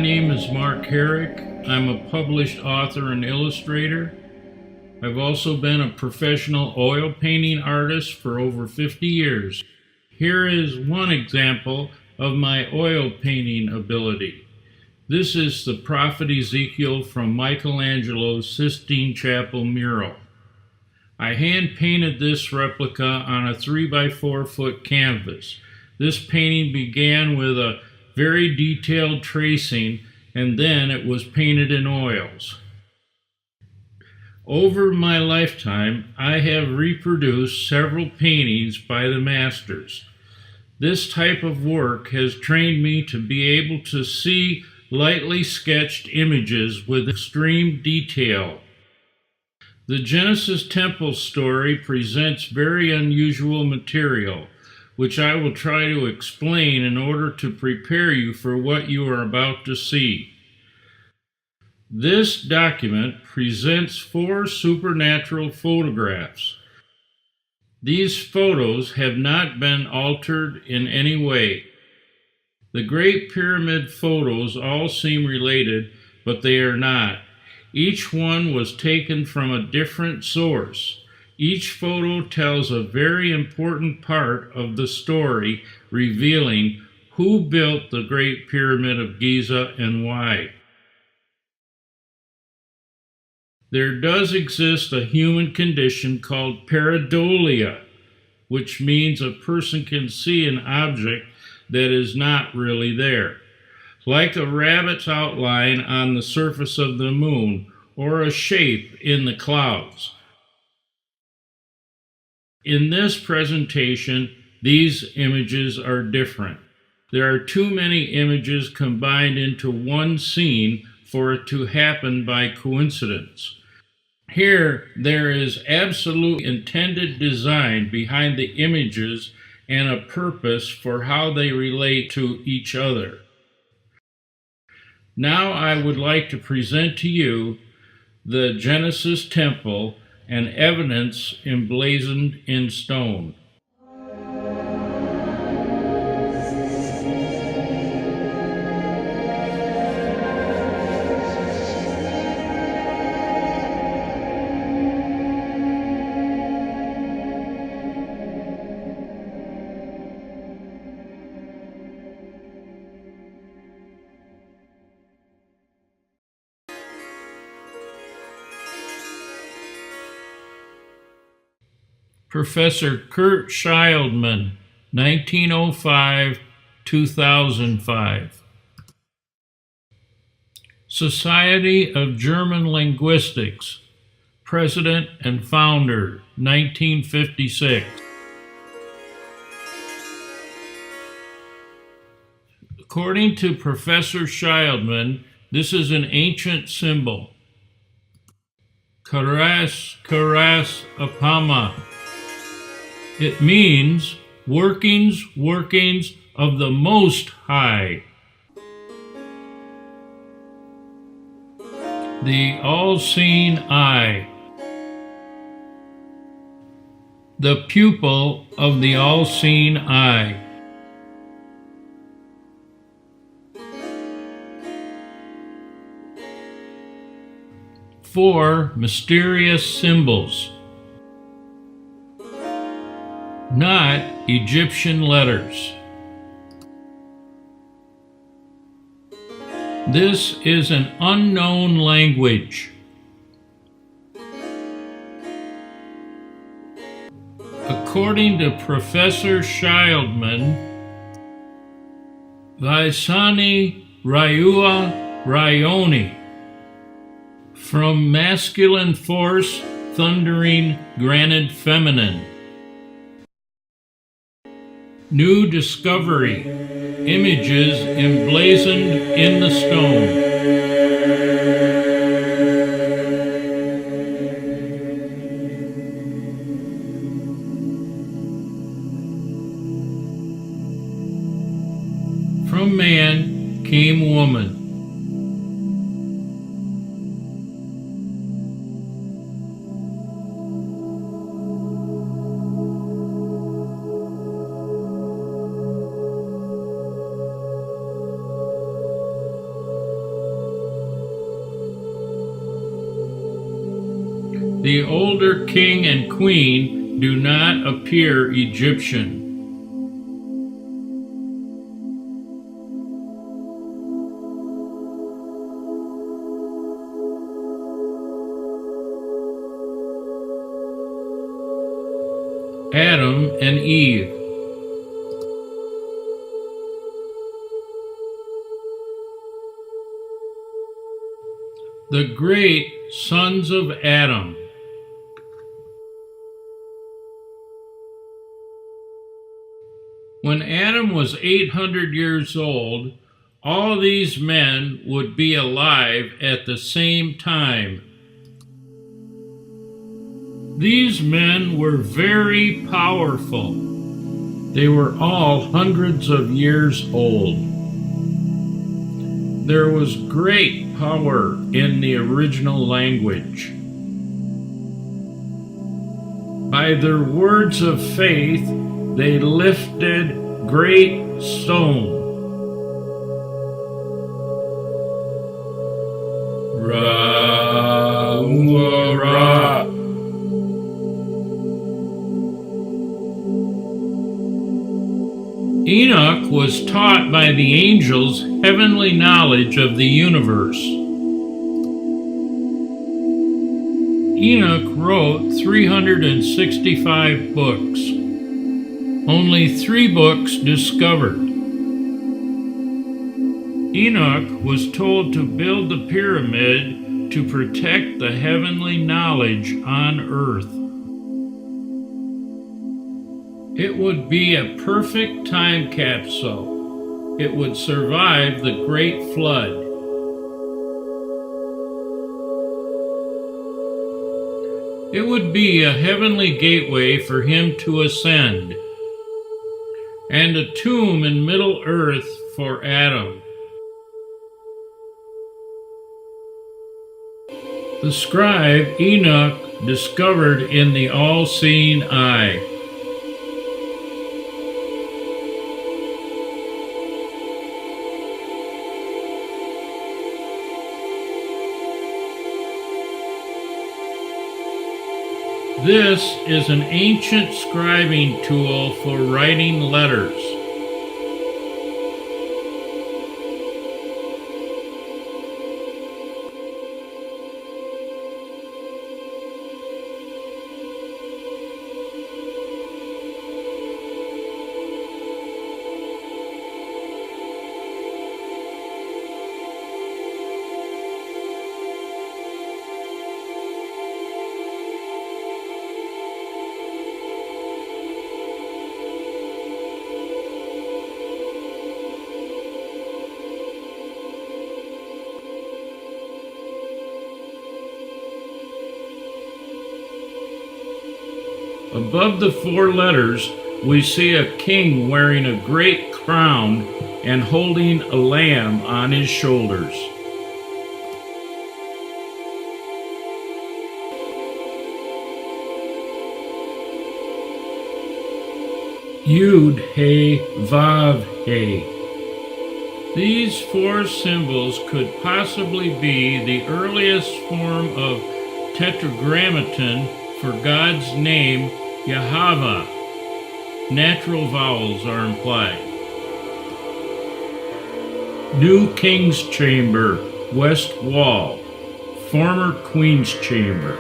name is Mark Herrick. I'm a published author and illustrator. I've also been a professional oil painting artist for over 50 years. Here is one example of my oil painting ability. This is the Prophet Ezekiel from Michelangelo's Sistine Chapel mural. I hand painted this replica on a 3x4-foot canvas. This painting began with a very detailed tracing, and then it was painted in oils. Over my lifetime, I have reproduced several paintings by the masters. This type of work has trained me to be able to see lightly sketched images with extreme detail. The Genesis Temple story presents very unusual material, which I will try to explain in order to prepare you for what you are about to see. This document presents 4 supernatural photographs. These photos have not been altered in any way. The Great Pyramid photos all seem related, but they are not. Each one was taken from a different source. Each photo tells a very important part of the story, revealing who built the Great Pyramid of Giza and why. There does exist a human condition called pareidolia, which means a person can see an object that is not really there, like a rabbit's outline on the surface of the moon or a shape in the clouds. In this presentation, these images are different. There are too many images combined into one scene for it to happen by coincidence. Here, there is absolute intended design behind the images and a purpose for how they relate to each other. Now I would like to present to you the Genesis Temple and evidence emblazoned in stone. Professor Kurt Scheildman, 1905-2005. Society of German Linguistics, President and Founder, 1956. According to Professor Scheildman, this is an ancient symbol. Karas Apama. It means workings of the Most High. The all-seeing eye. The pupil of the all-seeing eye. Four mysterious symbols. Not Egyptian letters. This is an unknown language. According to Professor Scheildman, Vaisani Rayua Rayoni, from masculine force, thundering granite feminine. New discovery, images emblazoned in the stone. From man came woman. The older king and queen do not appear Egyptian. Adam and Eve. The great sons of Adam. When Adam was 800 years old, all these men would be alive at the same time. These men were very powerful. They were all hundreds of years old. There was great power in the original language. By their words of faith, they lifted great stone. Ra, ra. Enoch was taught by the angels heavenly knowledge of the universe. Enoch wrote 365 books. Only 3 books discovered. Enoch was told to build the pyramid to protect the heavenly knowledge on earth. It would be a perfect time capsule. It would survive the great flood. It would be a heavenly gateway for him to ascend, and a tomb in Middle Earth for Adam. The scribe Enoch discovered in the all-seeing eye. This is an ancient scribing tool for writing letters. Above the 4 letters, we see a king wearing a great crown and holding a lamb on his shoulders. Yud, He, Vav, He. These 4 symbols could possibly be the earliest form of tetragrammaton for God's name, Yahweh. Natural vowels are implied. New King's Chamber, West Wall. Former Queen's Chamber.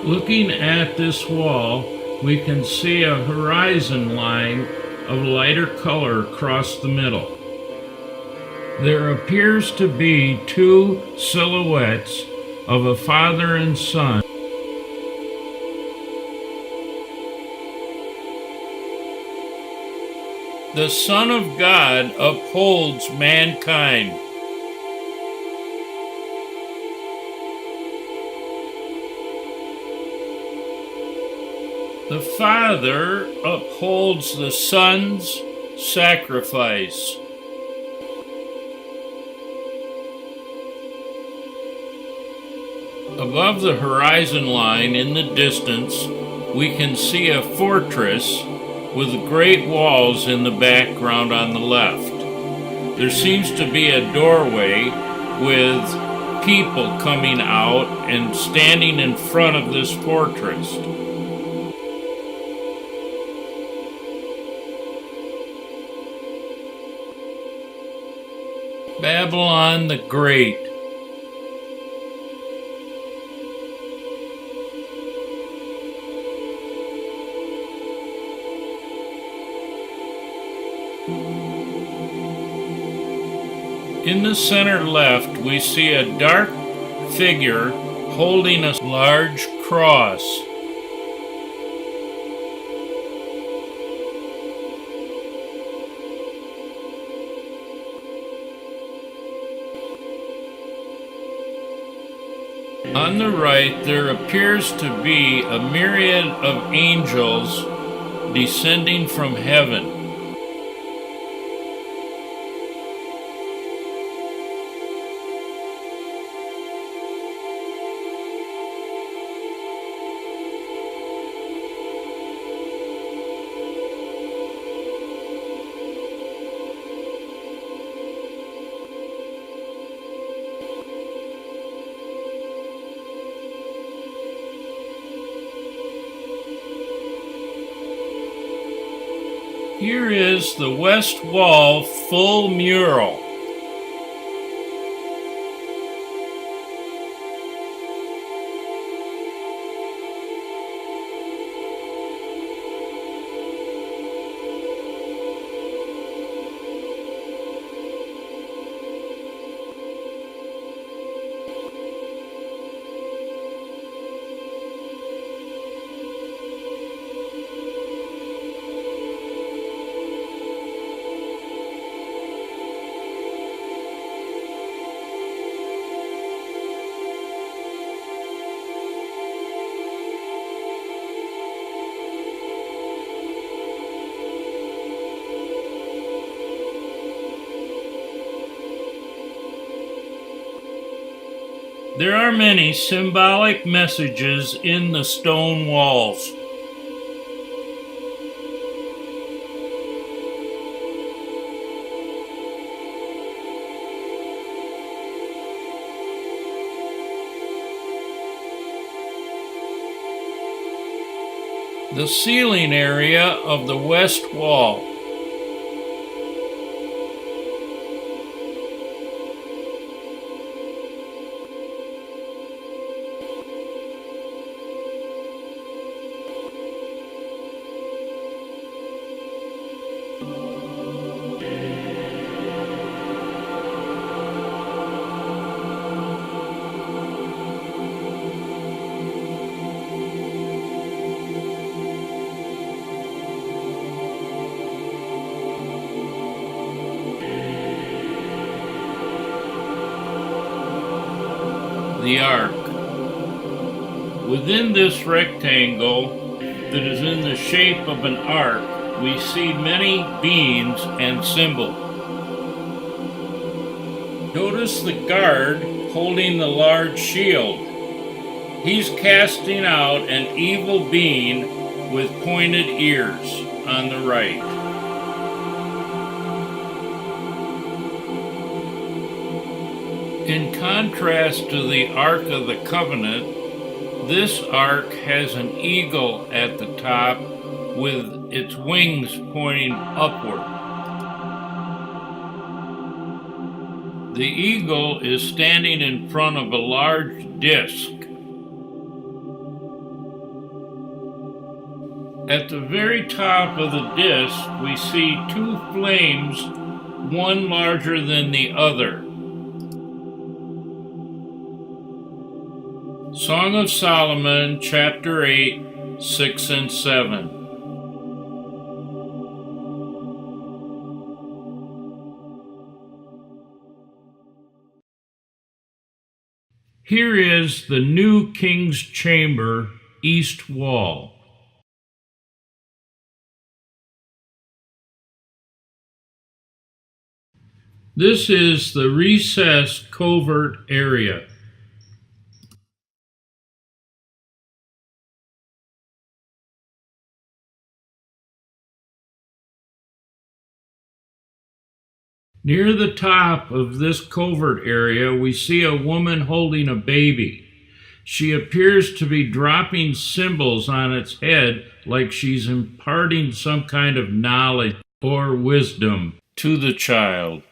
Looking at this wall, we can see a horizon line of lighter color across the middle. There appears to be 2 silhouettes of a father and son. The Son of God upholds mankind. The Father upholds the Son's sacrifice. Above the horizon line in the distance, we can see a fortress with great walls in the background on the left. There seems to be a doorway with people coming out and standing in front of this fortress. Babylon the Great. In the center left, we see a dark figure holding a large cross. On the right, there appears to be a myriad of angels descending from heaven. Here is the west wall full mural. There are many symbolic messages in the stone walls. The ceiling area of the west wall. The ark. Within this rectangle that is in the shape of an ark, we see many beings and symbols. Notice the guard holding the large shield. He's casting out an evil being with pointed ears on the right. In contrast to the Ark of the Covenant, this ark has an eagle at the top with its wings pointing upward. The eagle is standing in front of a large disc. At the very top of the disc, we see two flames, one larger than the other. Song of Solomon, chapter 8, 6 and 7. Here is the new king's chamber, east wall. This is the recessed covert area. Near the top of this covert area, we see a woman holding a baby. She appears to be dropping symbols on its head like she's imparting some kind of knowledge or wisdom to the child.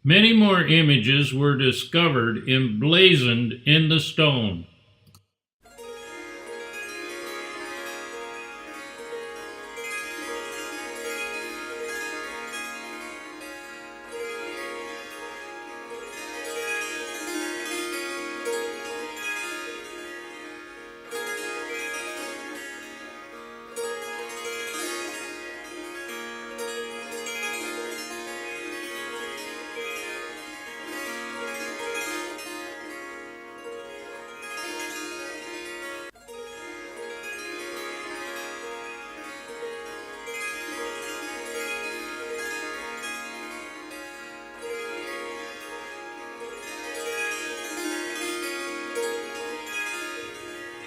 Many more images were discovered emblazoned in the stone.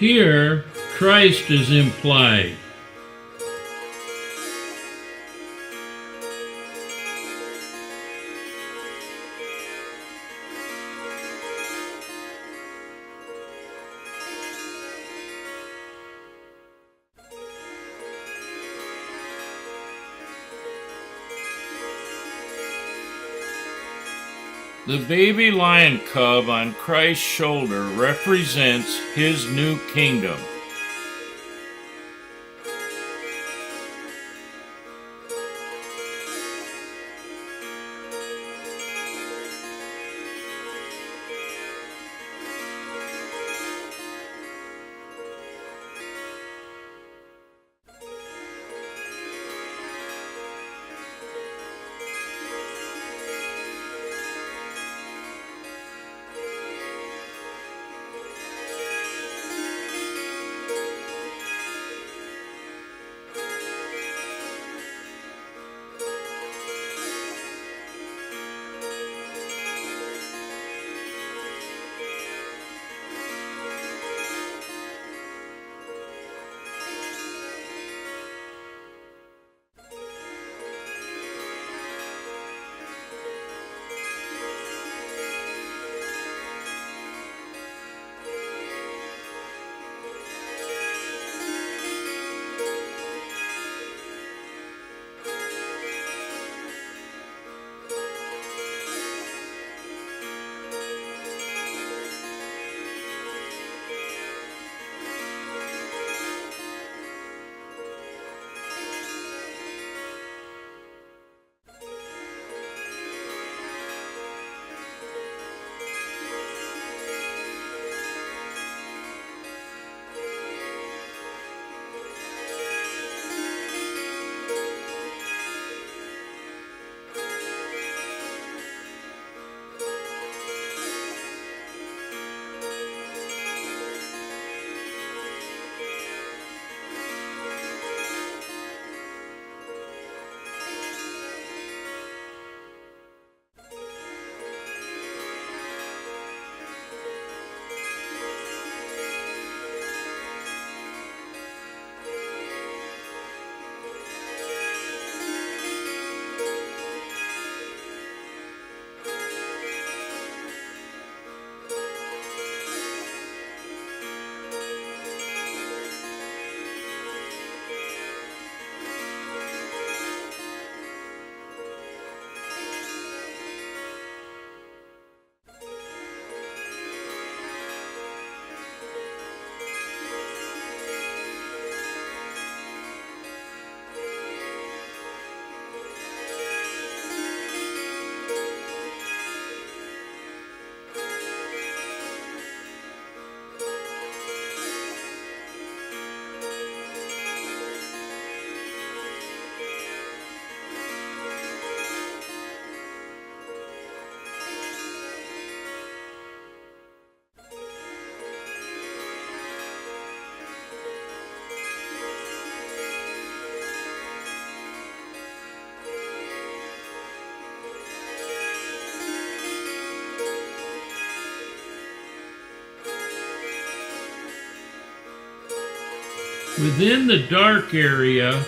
Here, Christ is implied. The baby lion cub on Christ's shoulder represents his new kingdom. Within the dark area,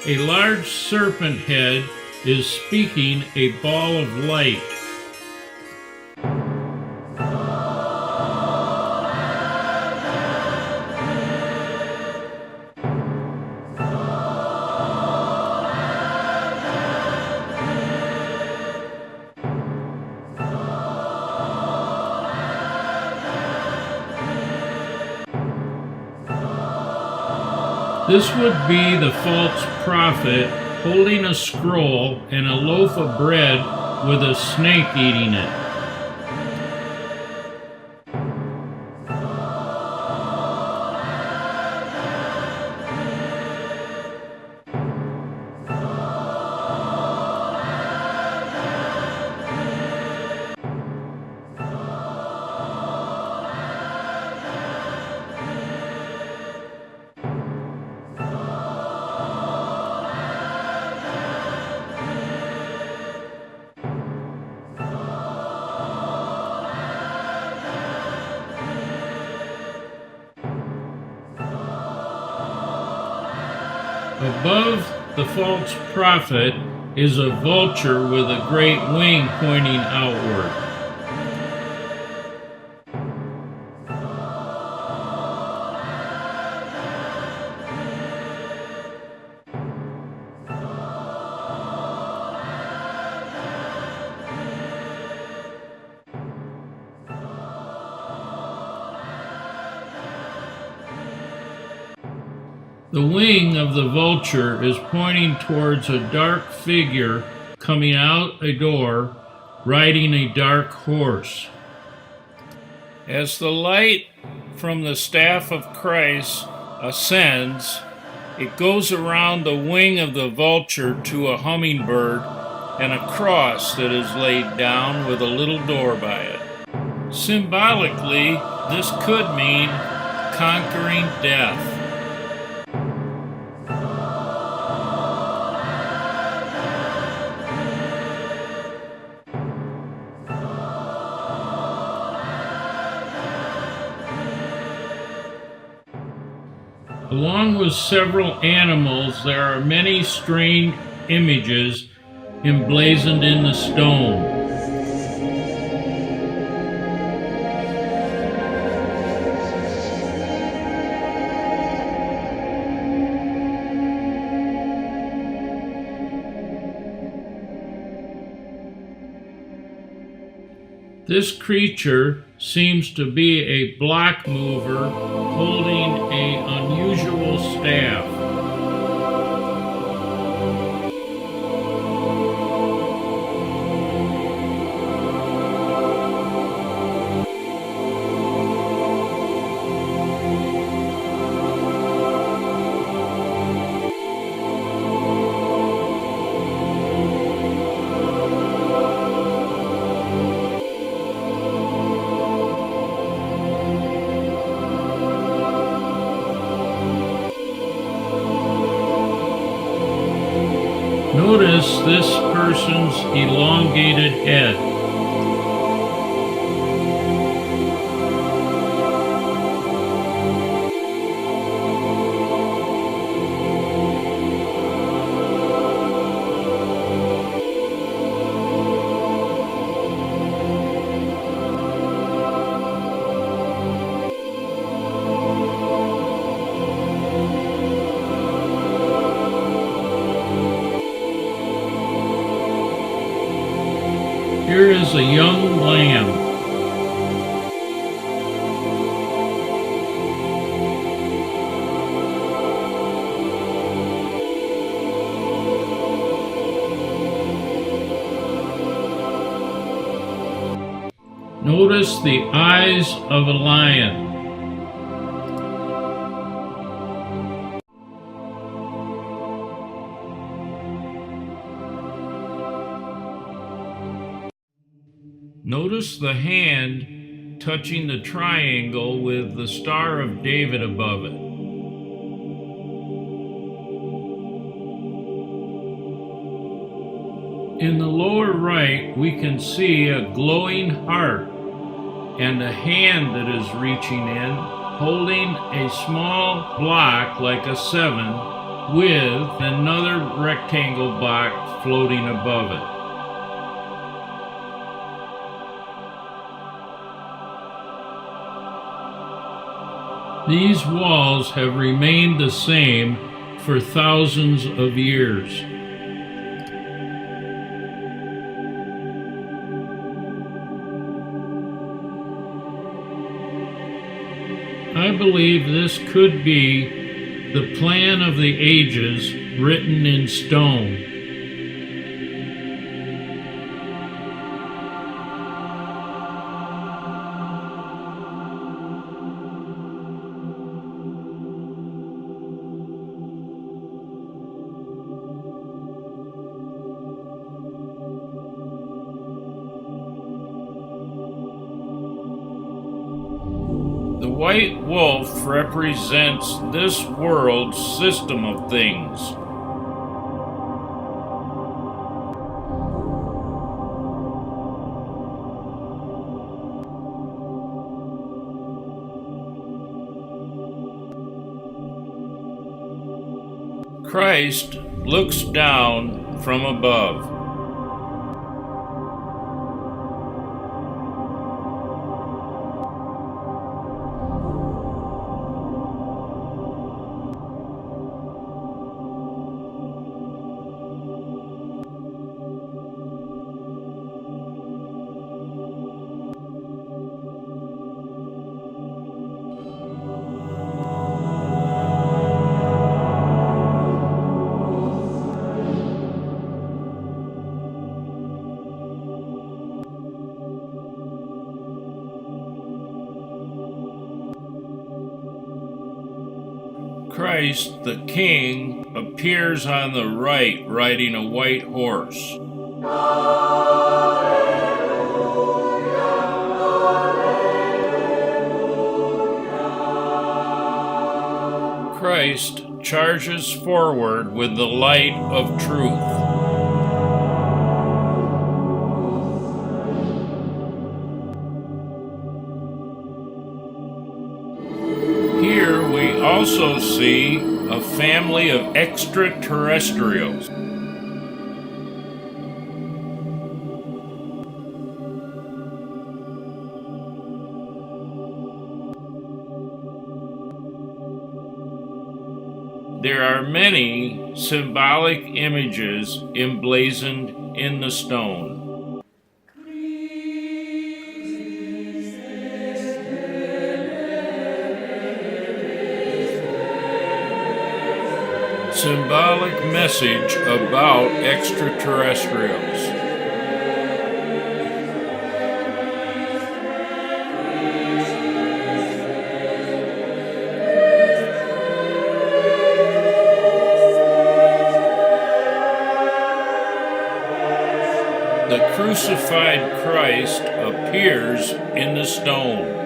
a large serpent head is speaking a ball of light. This would be the false prophet holding a scroll and a loaf of bread with a snake eating it. Above the false prophet is a vulture with a great wing pointing outward. The wing of the vulture is pointing towards a dark figure coming out a door, riding a dark horse. As the light from the staff of Christ ascends, it goes around the wing of the vulture to a hummingbird and a cross that is laid down with a little door by it. Symbolically, this could mean conquering death. Along with several animals, there are many strange images emblazoned in the stone. This creature seems to be a block mover holding an unusual staff. Notice this person's elongated head. Here is a young lamb. Notice the eyes of a lion. Notice the hand touching the triangle with the Star of David above it. In the lower right, we can see a glowing heart and a hand that is reaching in holding a small block like a 7 with another rectangle block floating above it. These walls have remained the same for thousands of years. I believe this could be the plan of the ages written in stone. The white wolf represents this world's system of things. Christ looks down from above. Christ, the King, appears on the right riding a white horse. Christ charges forward with the light of truth. Here we also see a family of extraterrestrials. There are many symbolic images emblazoned in the stone. Symbolic message about extraterrestrials. The crucified Christ appears in the stone.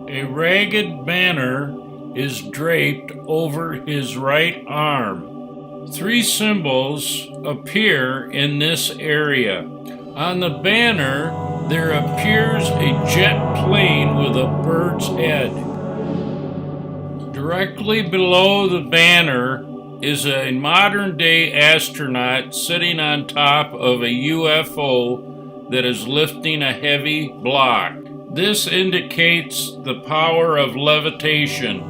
A ragged banner is draped over his right arm. 3 symbols appear in this area. On the banner, there appears a jet plane with a bird's head. Directly below the banner is a modern-day astronaut sitting on top of a UFO that is lifting a heavy block. This indicates the power of levitation.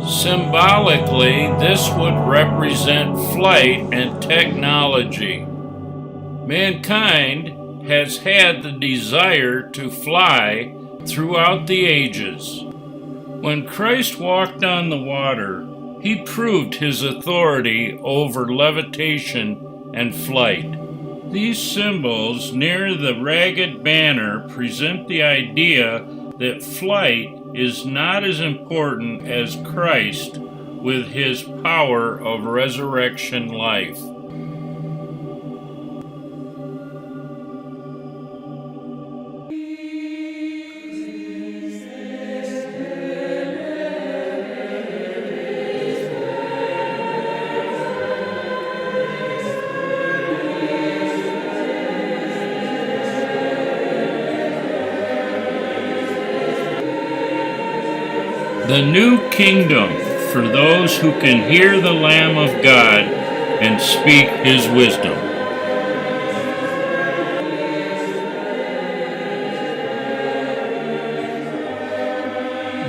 Symbolically, this would represent flight and technology. Mankind has had the desire to fly throughout the ages. When Christ walked on the water, he proved his authority over levitation and flight. These symbols near the ragged banner present the idea that flight is not as important as Christ with his power of resurrection life. The new kingdom for those who can hear the Lamb of God and speak his wisdom.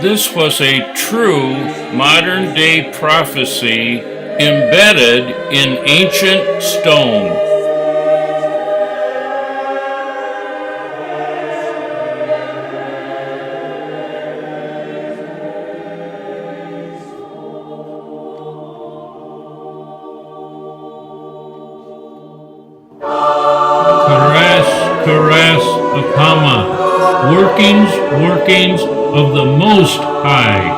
This was a true modern-day prophecy embedded in ancient stone. Karas, Apama, workings of the Most High.